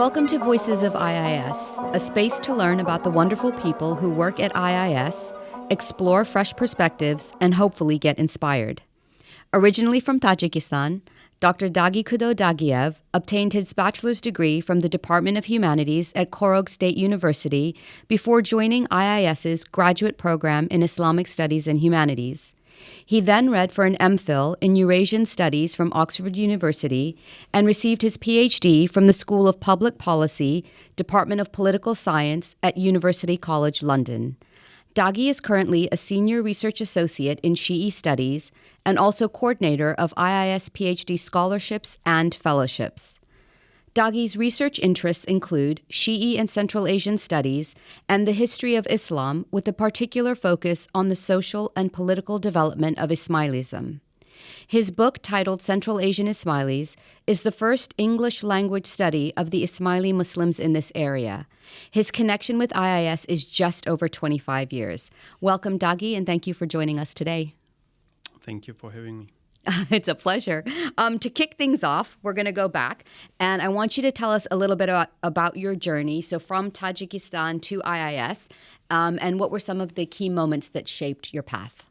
Welcome to Voices of IIS, a space to learn about the wonderful people who work at IIS, explore fresh perspectives, and hopefully get inspired. Originally from Tajikistan, Dr Dagikhudo Dagiev obtained his bachelor's degree from the Department of Humanities at Khorog State University before joining IIS's graduate program in Islamic Studies and Humanities. He then read for an MPhil in Eurasian Studies from Oxford University and received his PhD from the School of Public Policy, Department of Political Science at University College London. Dagi is currently a senior research associate in Shiʿi Studies and also coordinator of IIS PhD scholarships and fellowships. Dagi's research interests include Shi'i and Central Asian studies and the history of Islam, with a particular focus on the social and political development of Ismailism. His book, titled Central Asian Ismailis, is the first English-language study of the Ismaili Muslims in this area. His connection with IIS is just over 25 years. Welcome, Dagi, and thank you for joining us today. Thank you for having me. It's a pleasure. To kick things off, we're going to go back, and I want you to tell us a little bit about your journey, so from Tajikistan to IIS, and what were some of the key moments that shaped your path?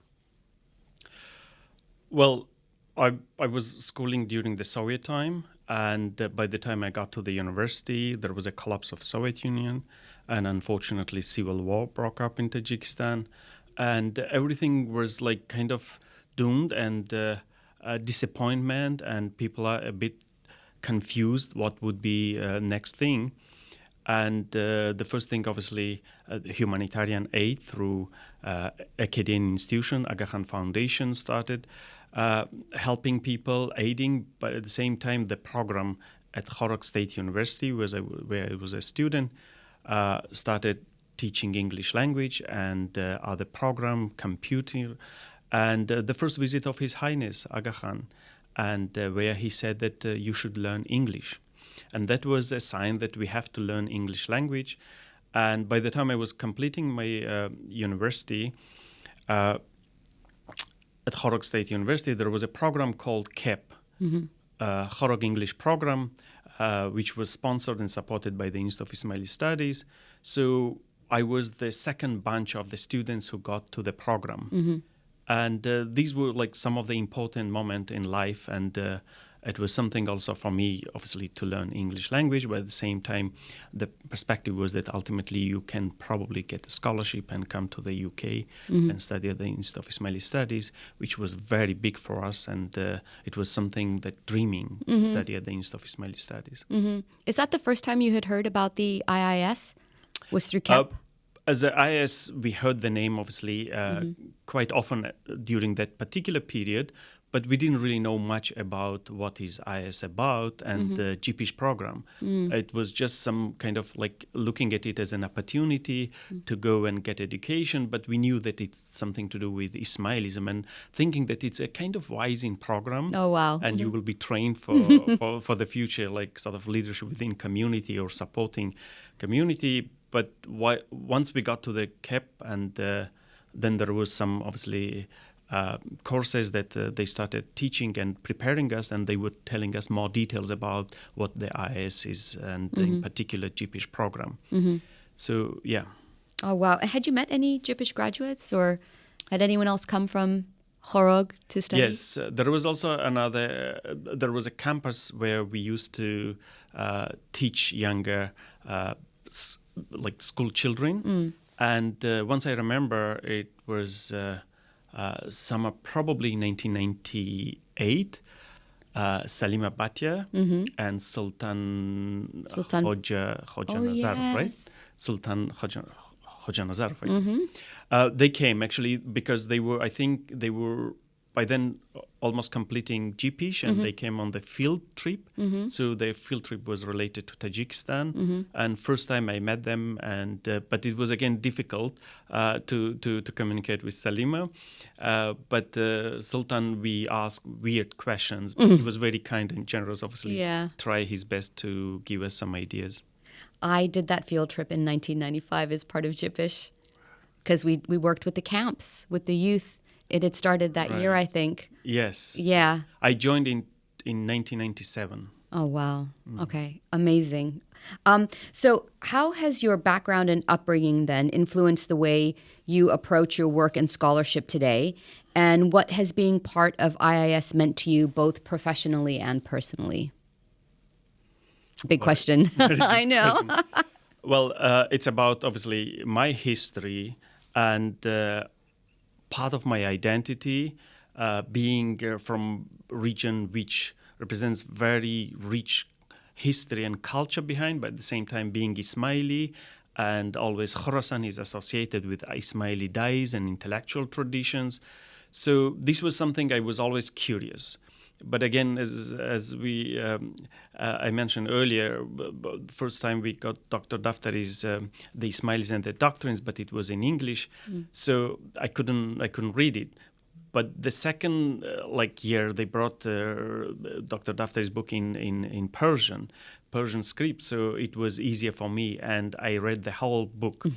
Well, I was schooling during the Soviet time, and by the time I got to the university, there was a collapse of Soviet Union, and unfortunately civil war broke up in Tajikistan, and everything was like kind of doomed and disappointment, and people are a bit confused what would be next thing. And the first thing, obviously, humanitarian aid through academic institution, Aga Khan Foundation started helping people, aiding, but at the same time the program at Khorog State University, where I was a student, started teaching English language and other program, computing, and the first visit of His Highness Aga Khan, and where he said that you should learn English. And that was a sign that we have to learn English language. And by the time I was completing my university, at Khorog State University, there was a program called KEPP, Khorog English Preparatory Programme, which was sponsored and supported by the Institute of Ismaili Studies. So I was the second bunch of the students who got to the program. And these were like some of the important moments in life, and it was something also for me, obviously, to learn English language, but at the same time, the perspective was that ultimately you can probably get a scholarship and come to the UK and study at the Institute of Ismaili Studies, which was very big for us, and it was something that dreaming to study at the Institute of Ismaili Studies. Is that the first time you had heard about the IIS? Was through KEPP? As the IIS, we heard the name, obviously, quite often during that particular period, but we didn't really know much about what is IIS about and the GPISH program. It was just some kind of like looking at it as an opportunity to go and get education, but we knew that it's something to do with Ismailism and thinking that it's a kind of rising program. Oh, wow. And you will be trained for the future, like sort of leadership within community or supporting community. But once we got to the KEPP, and then there was some, obviously, courses that they started teaching and preparing us, and they were telling us more details about what the IIS is, and in particular GPISH program. So, yeah. Oh, wow. Had you met any GPISH graduates, or had anyone else come from Khorog to study? Yes, there was also there was a campus where we used to teach younger like school children, and once I remember, it was summer, probably 1998. Salima Bhatia and Sultan Khoja Nazarov, right? Sultan Khoja Nazarov, I guess. They came actually because I think they were by then almost completing GPISH, and they came on the field trip. So their field trip was related to Tajikistan. And first time I met them, and but it was again difficult to communicate with Salima. But Sultan, we asked weird questions, but he was very kind and generous, obviously. Try his best to give us some ideas. I did that field trip in 1995 as part of GPISH, because we worked with the camps, with the youth. It had started that year, I think. Yes. Yeah. I joined in 1997. Oh, wow. Okay. Amazing. So how has your background and upbringing then influenced the way you approach your work and scholarship today? And what has being part of IIS meant to you both professionally and personally? Big question. I know. Well, it's about, obviously, my history and part of my identity, being from region which represents very rich history and culture behind, but at the same time being Ismaili, and always Khorasan is associated with Ismaili dyes and intellectual traditions. So this was something I was always curious. But again, as we I mentioned earlier, first time we got Dr Daftary's the Ismailis and the Doctrines, but it was in English, so I couldn't read it. But the second year, they brought Dr Daftary's book in Persian script, so it was easier for me, and I read the whole book.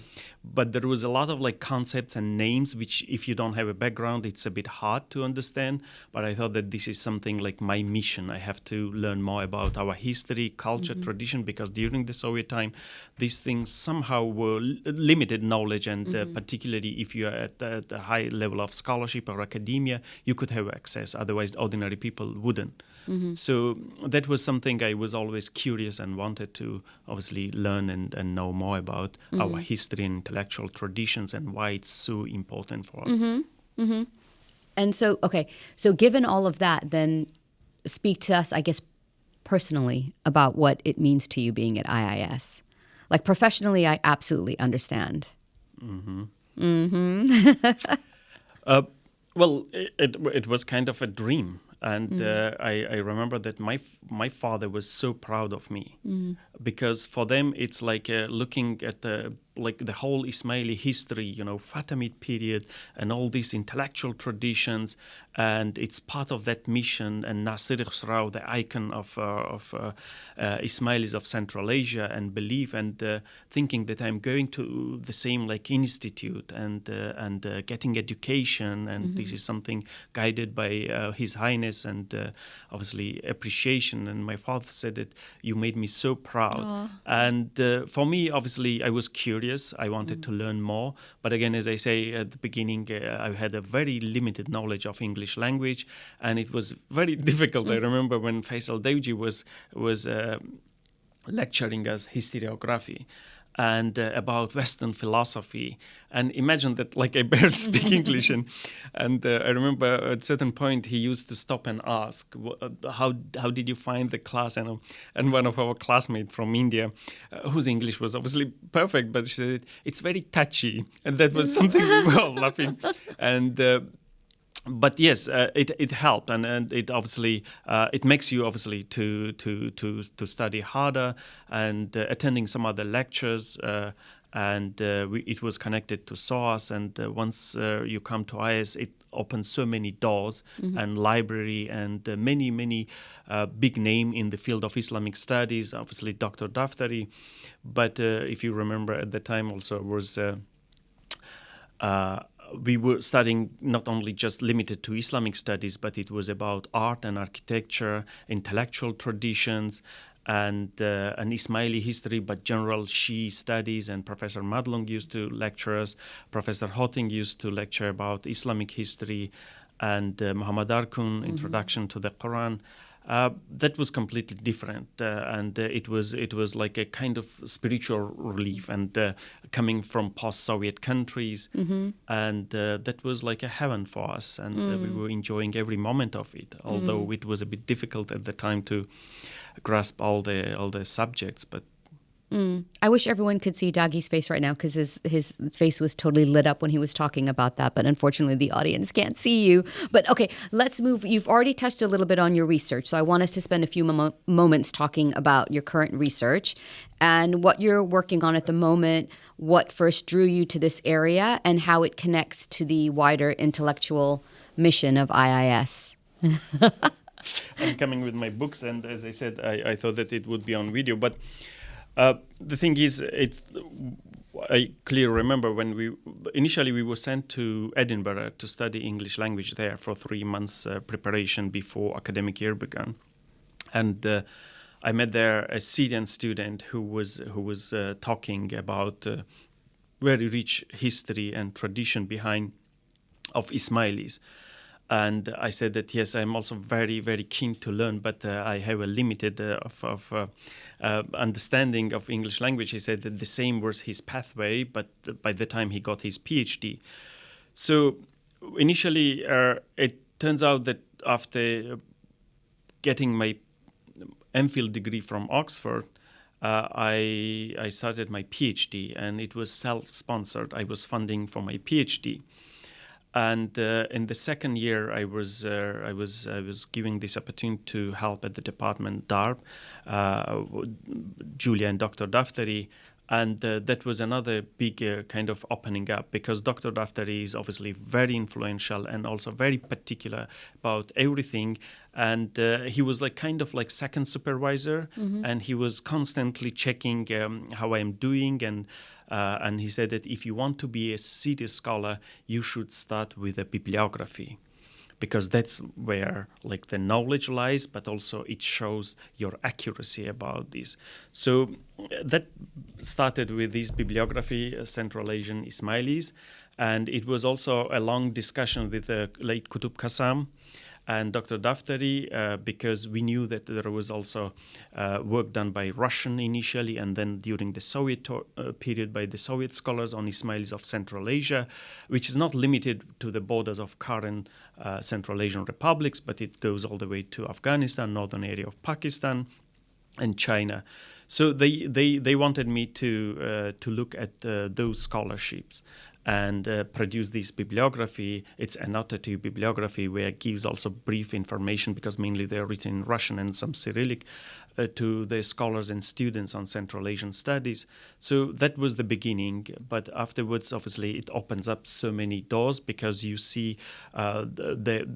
But there was a lot of concepts and names which, if you don't have a background, it's a bit hard to understand. But I thought that this is something like my mission. I have to learn more about our history, culture, tradition, because during the Soviet time, these things somehow were limited knowledge, and particularly if you are at the high level of scholarship or academia, you could have access. Otherwise, ordinary people wouldn't. So that was something I was always curious and wanted to obviously learn and know more about our history and intellectual traditions and why it's so important for us. And so, okay, so given all of that, then speak to us, I guess, personally about what it means to you being at IIS. Like professionally, I absolutely understand. Well, it was kind of a dream. And I remember that my father was so proud of me because for them it's like looking at the whole Ismaili history, Fatimid period and all these intellectual traditions, and it's part of that mission. And Nasir Khusraw, the icon of Ismailis of Central Asia, and belief and thinking that I'm going to the same institute and getting education, and this is something guided by His Highness and obviously appreciation. And my father said that you made me so proud. Aww. And for me, obviously, I was curious. I wanted to learn more. But again, as I say at the beginning, I had a very limited knowledge of English language, and it was very difficult. I remember when Faisal Dewji was lecturing us historiography and about Western philosophy. And imagine that, I barely speak English. And I remember at a certain point, he used to stop and ask, how did you find the class? And one of our classmates from India, whose English was obviously perfect, but she said, it's very touchy. And that was something we were all laughing. And but yes, it helped, and it obviously it makes you obviously to study harder, and attending some other lectures, and it was connected to SOAS, and once you come to IIS, it opens so many doors and library and many big name in the field of Islamic studies. Obviously, Dr Daftary, but if you remember at the time also was. We were studying not only just limited to Islamic studies, but it was about art and architecture, intellectual traditions, and an Ismaili history, but general Shi'i studies. And Professor Madlung used to lecture us. Professor Hotting used to lecture about Islamic history, and Muhammad Arkun, Introduction to the Quran. That was completely different, and it was like a kind of spiritual relief, and coming from post-Soviet countries, and that was like a heaven for us, and we were enjoying every moment of it. Although it was a bit difficult at the time to grasp all the subjects, but. I wish everyone could see Dagi's face right now, because his face was totally lit up when he was talking about that. But unfortunately, the audience can't see you. But okay, let's move. You've already touched a little bit on your research, so I want us to spend a few moments talking about your current research and what you're working on at the moment, what first drew you to this area, and how it connects to the wider intellectual mission of IIS. I'm coming with my books, and as I said, I thought that it would be on video, but. The thing is, I clearly remember when we were sent to Edinburgh to study English language there for 3 months preparation before academic year began. And I met there a Syrian student who was talking about very rich history and tradition behind of Ismailis. And I said that, yes, I'm also very, very keen to learn, but I have a limited understanding of English language. He said that the same was his pathway, but by the time he got his PhD. So initially, it turns out that after getting my MPhil degree from Oxford, I started my PhD, and it was self-sponsored. I was funding for my PhD. And in the second year, I was giving this opportunity to help at the department DARB, Julia and Dr Daftary, and that was another big kind of opening up, because Dr Daftary is obviously very influential and also very particular about everything. And he was like kind of like second supervisor, and he was constantly checking how I'm doing. And he said that if you want to be a serious scholar, you should start with a bibliography, because that's where like the knowledge lies, but also it shows your accuracy about this. So that started with this bibliography, Central Asian Ismailis, and it was also a long discussion with the late Qutb Qassam and Dr Daftary, because we knew that there was also work done by Russian initially, and then during the Soviet period by the Soviet scholars on Ismailis of Central Asia, which is not limited to the borders of current Central Asian republics, but it goes all the way to Afghanistan, northern area of Pakistan, and China. So they wanted me to look at those scholarships and produce this bibliography. It's annotative bibliography where it gives also brief information, because mainly they're written in Russian and some Cyrillic, to the scholars and students on Central Asian studies. So that was the beginning. But afterwards, obviously, it opens up so many doors, because you see the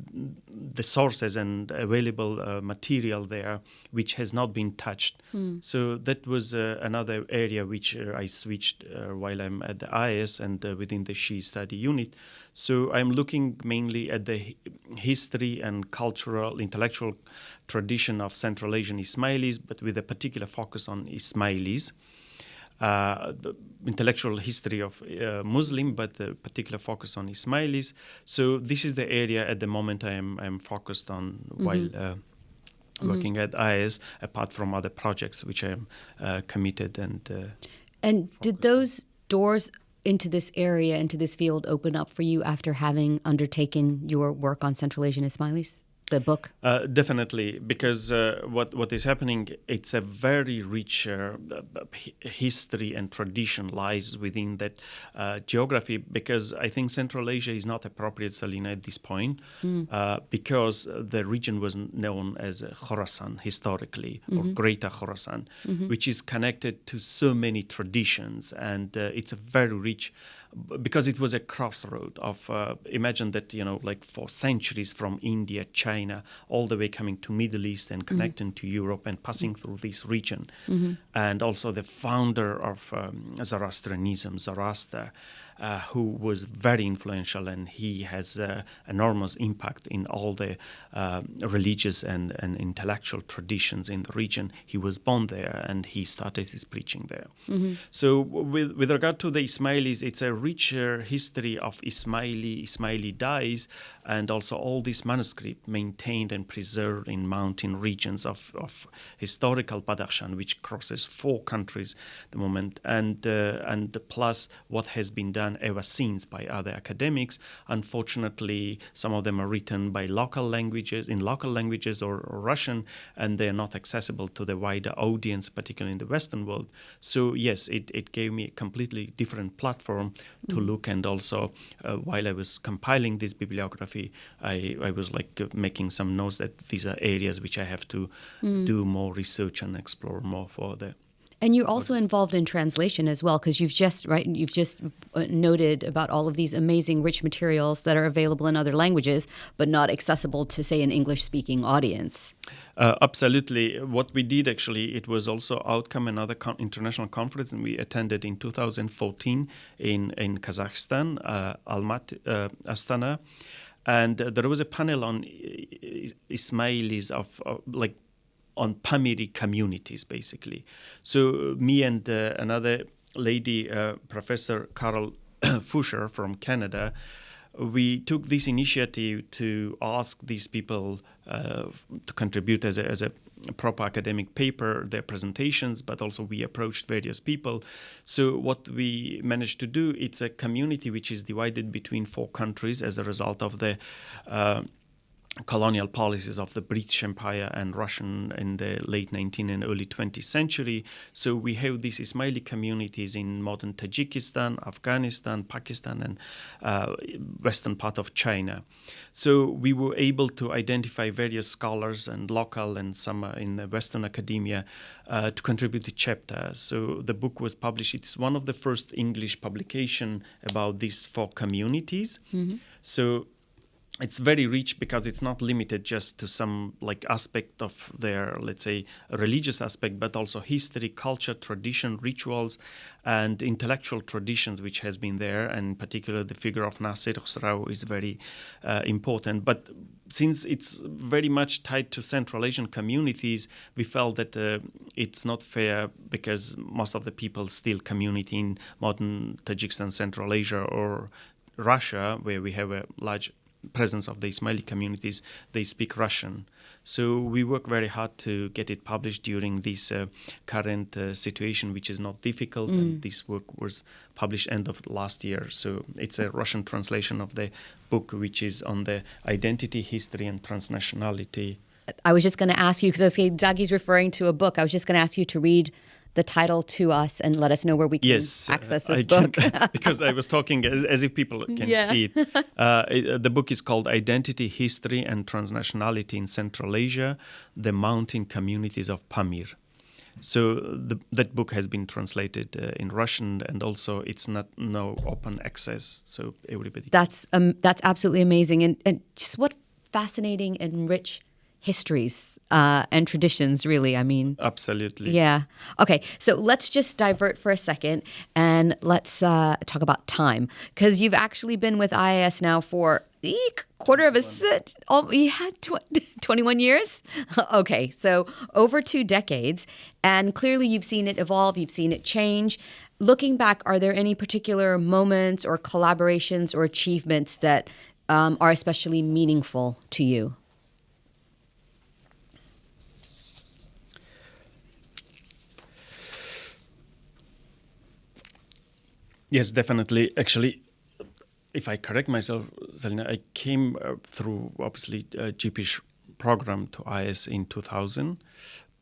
sources and available material there, which has not been touched. So that was another area which I switched while I'm at the IIS and within the Shi'i study unit. So I'm looking mainly at the history and cultural, intellectual tradition of Central Asian Ismailis, but with a particular focus on Ismailis. The intellectual history of Muslim, but a particular focus on Ismailis. So this is the area at the moment I'm focused on while working at IIS, apart from other projects which I am committed And did those doors into this area, into this field, open up for you after having undertaken your work on Central Asian Ismailis, the book? Definitely, because what is happening, it's a very rich history and tradition lies within that geography, because I think Central Asia is not appropriate, Salina, at this point, because the region was known as Khorasan historically, or Greater Khorasan, which is connected to so many traditions, and it's a very rich, because it was a crossroad of, imagine that, like for centuries from India, China, all the way coming to Middle East and connecting to Europe and passing through this region. And also the founder of Zoroastrianism, Zoroaster, who was very influential, and he has enormous impact in all the religious and intellectual traditions in the region. He was born there, and he started his preaching there. So with regard to the Ismailis, it's a richer history of Ismaili dies, and also all this manuscript maintained and preserved in mountain regions of historical Badakhshan, which crosses 4 countries at the moment, and plus what has been done ever since by other academics. Unfortunately, some of them are written by local languages or Russian, and they're not accessible to the wider audience, particularly in the Western world. So yes, it gave me a completely different platform to look, and also while I was compiling this bibliography, I was like making some notes that these are areas which I have to do more research and explore more further. And you're also involved in translation as well, because you've just noted about all of these amazing rich materials that are available in other languages, but not accessible to, say, an English-speaking audience. Absolutely. What we did, actually, it was also outcome another international conference, and we attended in 2014 in Kazakhstan, Almaty, Astana. And there was a panel on Ismailis of like on Pamiri communities, basically. So me and another lady, Professor Carol Fusher from Canada, we took this initiative to ask these people to contribute as a proper academic paper, their presentations, but also we approached various people. So what we managed to do, it's a community which is divided between 4 countries as a result of the colonial policies of the British Empire and Russian in the late 19th and early 20th century. So we have these Ismaili communities in modern Tajikistan, Afghanistan, Pakistan, and western part of China. So we were able to identify various scholars and local and some in the Western academia to contribute to chapter. So the book was published. It's one of the first English publication about these 4 communities. Mm-hmm. So it's very rich because it's not limited just to some like aspect of their, let's say, religious aspect, but also history, culture, tradition, rituals, and intellectual traditions which has been there. And in particular, the figure of Nasir Khosrau is very important. But since it's very much tied to Central Asian communities, we felt that it's not fair because most of the people still community in modern Tajikistan, Central Asia, or Russia, where we have a large presence of the Ismaili communities, they speak Russian. So we work very hard to get it published during this current situation, which is not difficult. And this work was published end of last year. So it's a Russian translation of the book, which is on the identity, history, and transnationality. I was just going to ask you, because Dagi's referring to a book, I was just going to ask you to read the title to us and let us know where we can access this book. Because I was talking as if people can see it. The book is called Identity, History, and Transnationality in Central Asia, the Mountain Communities of Pamir. So that book has been translated in Russian, and also it's not open access, so everybody. That's absolutely amazing, and just what fascinating and rich histories and traditions, really. I mean, absolutely. Yeah. Okay. So let's just divert for a second and let's talk about time, because you've actually been with IIS now for quarter of a set. You had 21 years. Okay. So over 2 decades, and clearly you've seen it evolve. You've seen it change. Looking back, are there any particular moments or collaborations or achievements that are especially meaningful to you? Yes, definitely. Actually, if I correct myself, Selina, I came through, obviously, a GPISH program to IIS in 2000,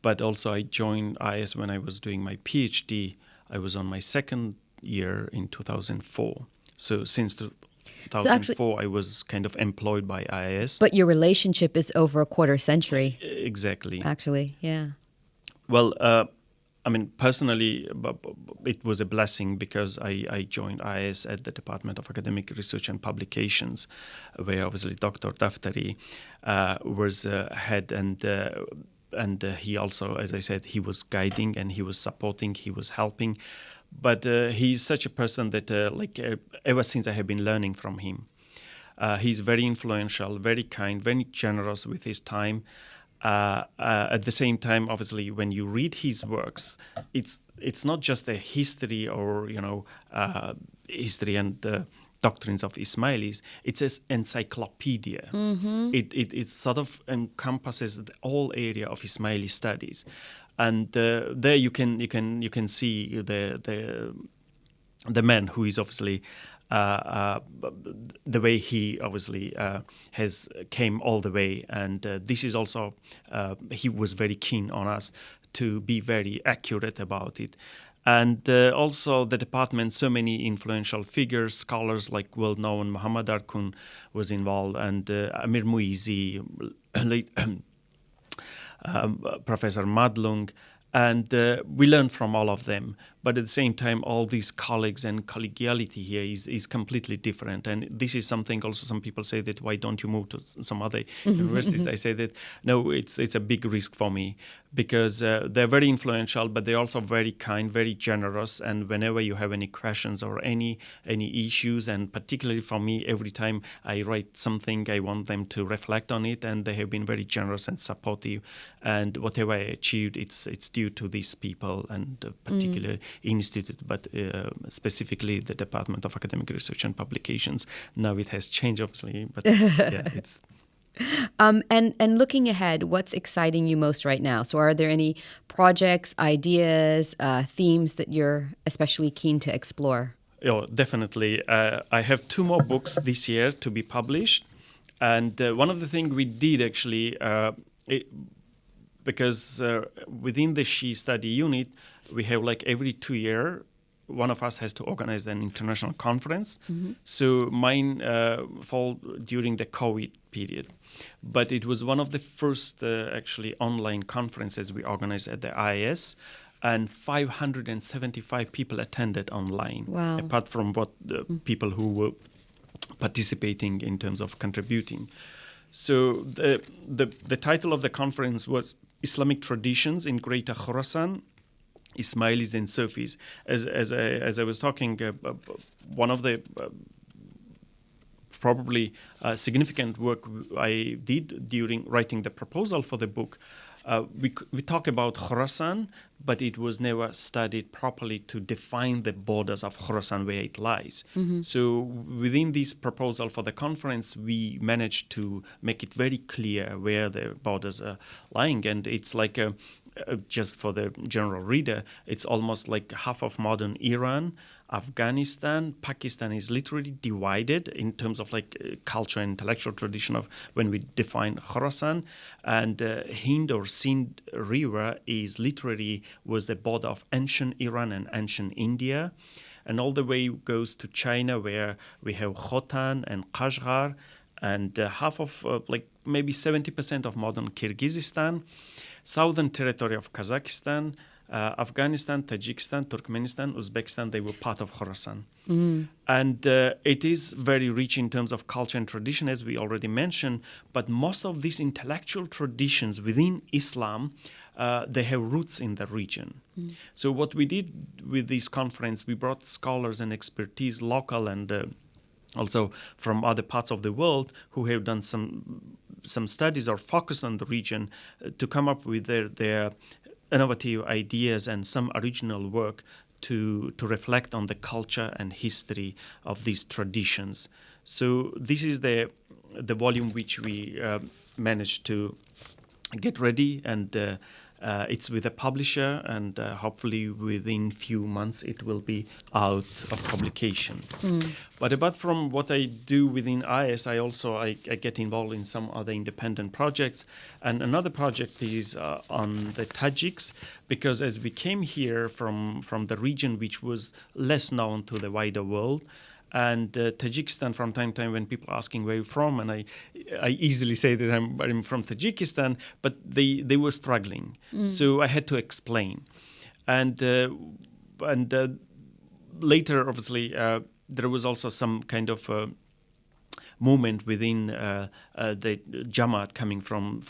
but also I joined IIS when I was doing my PhD. I was on my 2nd year in 2004. So since 2004, I was kind of employed by IIS. But your relationship is over a quarter century. Exactly. Actually, yeah. Well, I mean, personally, it was a blessing because I joined IIS at the Department of Academic Research and Publications, where obviously Dr Daftary was head, and he also, as I said, he was guiding and he was supporting, he was helping. But he's such a person that, ever since I have been learning from him. He's very influential, very kind, very generous with his time. At the same time, obviously, when you read his works, it's not just a history or history and doctrines of Ismailis. It's an encyclopedia. Mm-hmm. It sort of encompasses the whole area of Ismaili studies, and there you can see the man who is obviously. The way he obviously has came all the way, and this is also he was very keen on us to be very accurate about it, and also the department, so many influential figures, scholars like well-known Muhammad Arkun was involved, and Amir Muizi, Professor Madlung. And we learned from all of them. but at the same time, all these colleagues and collegiality here is completely different. And this is something also some people say that why don't you move to some other universities? I say that no, it's a big risk for me because they're very influential, but they're also very kind, very generous. And whenever you have any questions or any issues, and particularly for me, every time I write something, I want them to reflect on it, and they have been very generous and supportive. And whatever I achieved, it's due to these people and particular institute, but specifically the Department of Academic Research and Publications. Now it has changed, obviously, but yeah, it's. And looking ahead, what's exciting you most right now? So are there any projects, ideas, themes that you're especially keen to explore? Oh, definitely. I have 2 more books this year to be published. And one of the things we did actually, because within the Shi'i study unit, we have like every 2 years, one of us has to organize an international conference. So mine fall during the COVID period. But it was one of the first actually online conferences we organized at the IIS. And 575 people attended online. Wow. Apart from what people who were participating in terms of contributing. So the title of the conference was Islamic Traditions in Greater Khorasan, Ismailis and Sufis. As I was talking, one of the probably significant work I did during writing the proposal for the book, we talk about Khorasan, but it was never studied properly to define the borders of Khorasan, where it lies. So within this proposal for the conference, we managed to make it very clear where the borders are lying. And it's like just for the general reader, it's almost like half of modern Iran, Afghanistan, Pakistan is literally divided in terms of like culture and intellectual tradition of when we define Khorasan, and Hind or Sindh River is literally was the border of ancient Iran and ancient India, and all the way goes to China where we have Khotan and Kashgar, and half of like maybe 70% of modern Kyrgyzstan, southern territory of Kazakhstan, Afghanistan, Tajikistan, Turkmenistan, Uzbekistan, they were part of Khorasan. And it is very rich in terms of culture and tradition, as we already mentioned, but most of these intellectual traditions within Islam, they have roots in the region. So what we did with this conference, we brought scholars and expertise, local and also from other parts of the world, who have done some studies or focus on the region to come up with their innovative ideas and some original work to reflect on the culture and history of these traditions. So this is the volume which we managed to get ready, and it's with a publisher, and hopefully within few months it will be out of publication. But apart from what I do within IIS, I get involved in some other independent projects. And another project is on the Tajiks, because as we came here from the region which was less known to the wider world, and Tajikistan, from time to time, when people are asking where you're from, and I easily say that I'm from Tajikistan, but they were struggling. So I had to explain. And later, obviously, there was also some kind of movement within the Jamaat coming from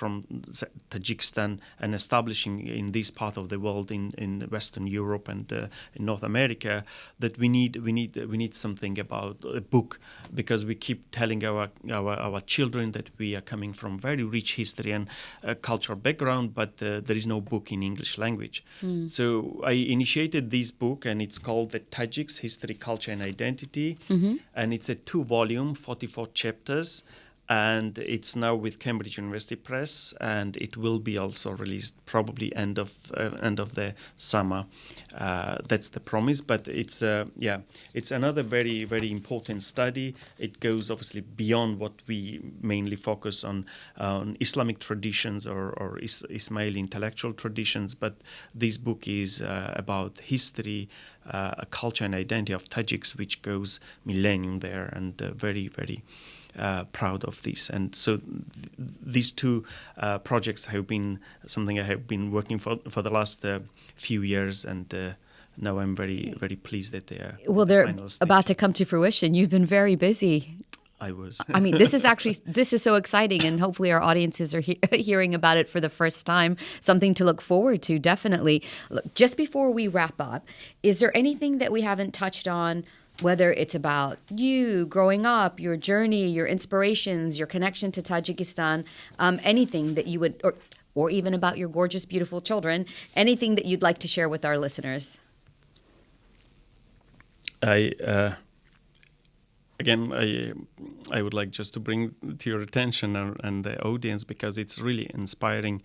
Tajikistan and establishing in this part of the world, in Western Europe and in North America, that we need something about a book, because we keep telling our children that we are coming from very rich history and cultural background, but there is no book in English language. So I initiated this book, and it's called The Tajiks: History, Culture and Identity, and it's a 2-volume, 44 chapters, and it's now with Cambridge University Press, and it will be also released probably end of the summer. That's the promise. But it's another very, very important study. It goes obviously beyond what we mainly focus on Islamic traditions or Ismaili intellectual traditions. But this book is about history, culture and identity of Tajiks, which goes millennium there, and very, very proud of this. And so these 2 projects have been something I have been working for the last few years, and now I'm very, very pleased that they are. Well, they're about to come to fruition. You've been very busy. I was. I mean, this is so exciting, and hopefully our audiences are hearing about it for the first time. Something to look forward to, definitely. Look, just before we wrap up, is there anything that we haven't touched on, whether it's about you growing up, your journey, your inspirations, your connection to Tajikistan, anything that you would, or even about your gorgeous, beautiful children, anything that you'd like to share with our listeners? Again, I would like just to bring to your attention and the audience, because it's really inspiring.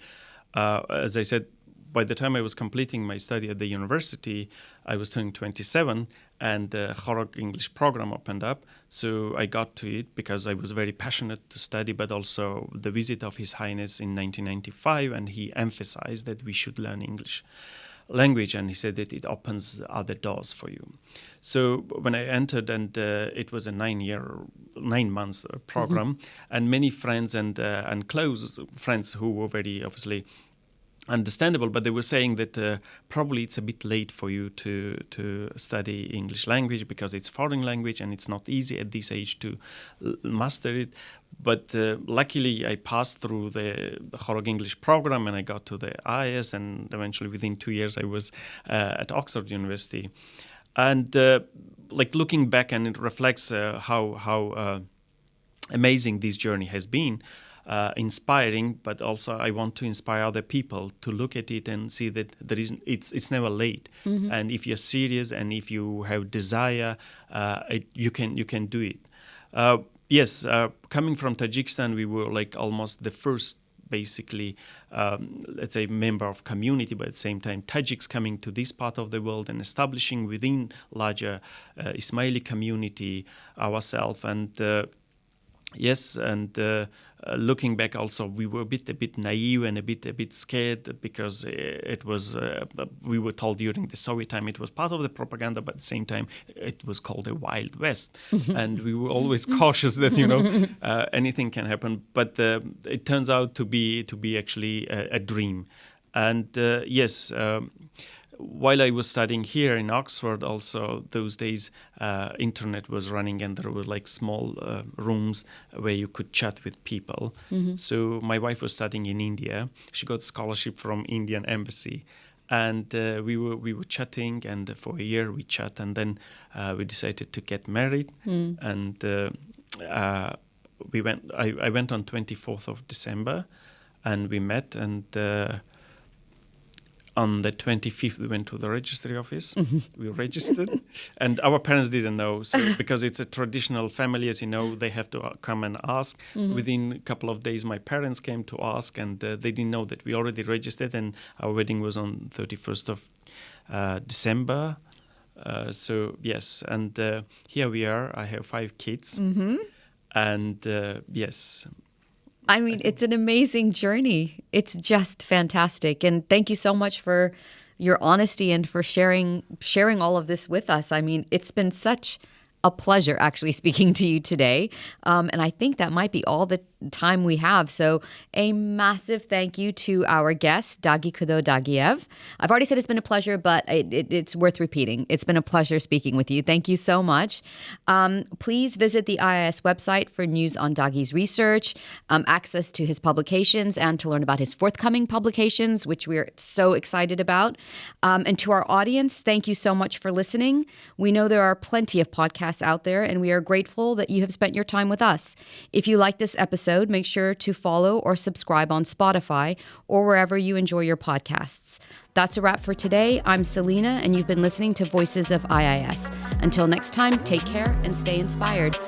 As I said, by the time I was completing my study at the university, I was turning 27, and the Khorog English Programme opened up. So I got to it because I was very passionate to study, but also the visit of His Highness in 1995, and he emphasized that we should learn English language, and he said that it opens other doors for you. So when I entered, and it was a 9 months program, and many friends and close friends who were very obviously understandable, but they were saying that probably it's a bit late for you to study English language because it's foreign language and it's not easy at this age to master it. But luckily I passed through the Khorog English Programme, and I got to the IIS, and eventually within 2 years I was at Oxford University. And like looking back, and it reflects how amazing this journey has been. Inspiring, but also I want to inspire other people to look at it and see that it's never late. And if you're serious and if you have desire, you can do it. Yes, coming from Tajikistan, we were like almost the first, basically, let's say, member of community, but at the same time, Tajiks coming to this part of the world and establishing within larger Ismaili community ourselves. And yes, and looking back, also we were a bit naive and a bit scared, because it was we were told during the Soviet time it was part of the propaganda, but at the same time it was called a Wild West, and we were always cautious that anything can happen. But it turns out to be actually a dream, and yes. While I was studying here in Oxford, also those days, internet was running, and there were like small rooms where you could chat with people. So my wife was studying in India. She got a scholarship from Indian embassy, and we were chatting, and for a year we chat, and then we decided to get married, and we went. I went on 24th of December, and we met, and. On the 25th, we went to the registry office. We registered, and our parents didn't know. So, because it's a traditional family, as you know, they have to come and ask. Within a couple of days, my parents came to ask, and they didn't know that we already registered. And our wedding was on 31st of December. So yes, and here we are. I have 5 kids, and yes. I mean, it's an amazing journey. It's just fantastic. And thank you so much for your honesty and for sharing all of this with us. I mean, it's been such a pleasure actually speaking to you today. And I think that might be all the time we have. So a massive thank you to our guest, Dagikhudo Dagiev. I've already said it's been a pleasure, but it's worth repeating. It's been a pleasure speaking with you. Thank you so much. Please visit the IIS website for news on Dagi's research, access to his publications, and to learn about his forthcoming publications, which we're so excited about. And to our audience, thank you so much for listening. We know there are plenty of podcasts out there, and we are grateful that you have spent your time with us. If you like this episode, make sure to follow or subscribe on Spotify or wherever you enjoy your podcasts. That's a wrap for today. I'm Selena, and you've been listening to Voices of IIS. Until next time, take care and stay inspired.